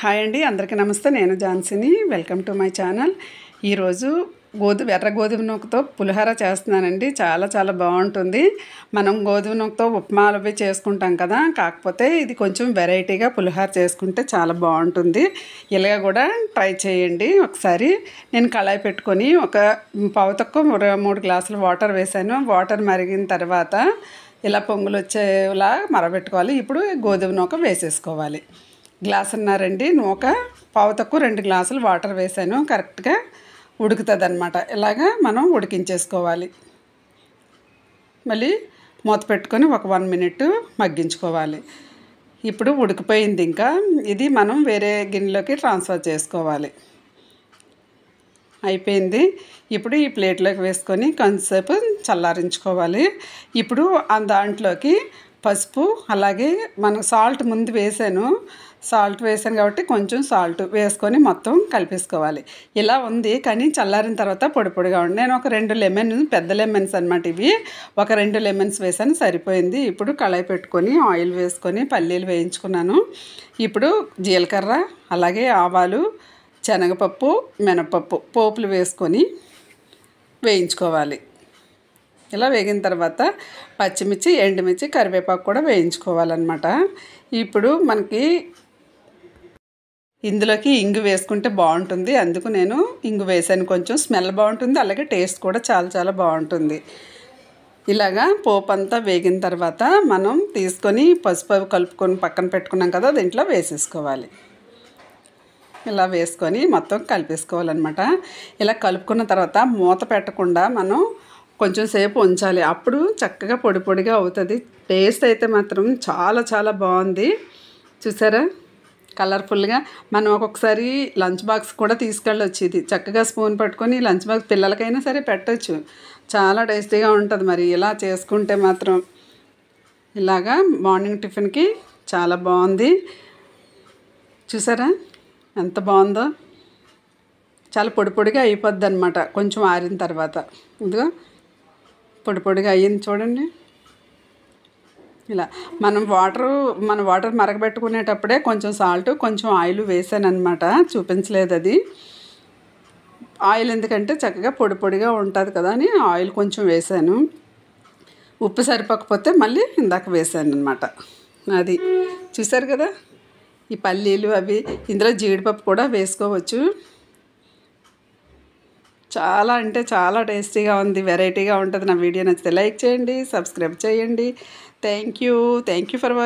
Hi అండి, అందరికీ నమస్తే. నేను ఝాన్సీని. Welcome to my channel. ఈరోజు ఎర్ర గోధుమ నూకతో పులిహోర చేస్తున్నానండి. చాలా బాగుంటుంది. మనం గోధుమ నూకతో ఉప్మాలు అవి చేసుకుంటాం కదా, కాకపోతే ఇది కొంచెం వెరైటీగా పులిహోర చేసుకుంటే చాలా బాగుంటుంది. ఇలాగ కూడా ట్రై చేయండి ఒకసారి. నేను కళాయి పెట్టుకొని ఒక పావు తక్కువ 3 గ్లాసులు వాటర్ వేసాను. వాటర్ మరిగిన తర్వాత ఇలా పొంగులు వచ్చేలా మరబెట్టుకోవాలి. ఇప్పుడు గోధుమ నూక వేసేసుకోవాలి. గ్లాసున్నారండి నూక, పావు తక్కువ 2 గ్లాసులు వాటర్ వేసాను. కరెక్ట్గా ఉడుకుతుంది అన్నమాట. ఇలాగా మనం ఉడికించేసుకోవాలి. మళ్ళీ మూత పెట్టుకొని ఒక 1 మినిట్ మగ్గించుకోవాలి. ఇప్పుడు ఉడికిపోయింది. ఇంకా ఇది మనం వేరే గిన్నెలోకి ట్రాన్స్ఫర్ చేసుకోవాలి. అయిపోయింది. ఇప్పుడు ఈ ప్లేట్లోకి వేసుకొని కొంచెంసేపు చల్లారించుకోవాలి. ఇప్పుడు దాంట్లోకి పసుపు, అలాగే మనం సాల్ట్ ముందు వేసాను కాబట్టి కొంచెం సాల్ట్ వేసుకొని మొత్తం కలిపేసుకోవాలి. ఇలా ఉంది కానీ చల్లారిన తర్వాత పొడిగా ఉంది. నేను ఒక 2 పెద్ద లెమన్స్ అన్నమాట ఇవి. ఒక 2 లెమన్స్ వేసాను, సరిపోయింది. ఇప్పుడు కళాయి పెట్టుకొని ఆయిల్ వేసుకొని పల్లీలు వేయించుకున్నాను. ఇప్పుడు జీలకర్ర, అలాగే ఆవాలు, శనగపప్పు, మినపప్పు పోపులు వేసుకొని వేయించుకోవాలి. ఇలా వేగిన తర్వాత పచ్చిమిర్చి, ఎండుమిర్చి, కరివేపాకు కూడా వేయించుకోవాలన్నమాట. ఇప్పుడు మనకి ఇందులోకి ఇంగు వేసుకుంటే బాగుంటుంది. అందుకు నేను ఇంగు వేసాను. కొంచెం స్మెల్ బాగుంటుంది, అలాగే టేస్ట్ కూడా చాలా బాగుంటుంది. ఇలాగా పోపు అంతా వేగిన తర్వాత మనం తీసుకొని పసుపు కలుపుకొని పక్కన పెట్టుకున్నాం కదా, దీంట్లో వేసేసుకోవాలి. ఇలా వేసుకొని మొత్తం కలిపేసుకోవాలన్నమాట. ఇలా కలుపుకున్న తర్వాత మూత పెట్టకుండా మనం కొంచెం సేపు ఉంచాలి. అప్పుడు చక్కగా పొడిగా అవుతుంది. టేస్ట్ అయితే మాత్రం చాలా బాగుంది. చూసారా, కలర్ఫుల్గా. మనం ఒక్కొక్కసారి లంచ్ బాక్స్ కూడా తీసుకెళ్ళొచ్చు. ఇది చక్కగా స్పూన్ పట్టుకొని లంచ్ బాక్స్ పిల్లలకైనా సరే పెట్టచ్చు. చాలా టేస్టీగా ఉంటుంది. మరి ఇలా చేసుకుంటే మాత్రం ఇలాగా మార్నింగ్ టిఫిన్కి చాలా బాగుంది. చూసారా ఎంత బాగుందో. చాలా పొడిగా అయిపోద్ది అనమాట కొంచెం ఆరిన తర్వాత. ఇదిగో పొడిగా అయ్యింది చూడండి. ఇలా మన వాటర్ మరగబెట్టుకునేటప్పుడే కొంచెం సాల్ట్, కొంచెం ఆయిల్ వేసాను అనమాట. చూపించలేదు అది. ఆయిల్ ఎందుకంటే చక్కగా పొడిగా ఉంటుంది కదా అని ఆయిల్ కొంచెం వేసాను. ఉప్పు సరిపోకపోతే మళ్ళీ ఇందాక వేసాను అనమాట. అది చూసారు కదా. ఈ పల్లీలు అవి, ఇందులో జీడిపప్పు కూడా వేసుకోవచ్చు. చాలా టేస్టీగా ఉంది, వెరైటీగా ఉంటుంది. నా వీడియో నచ్చితే లైక్ చేయండి, సబ్స్క్రైబ్ చేయండి. Thank you for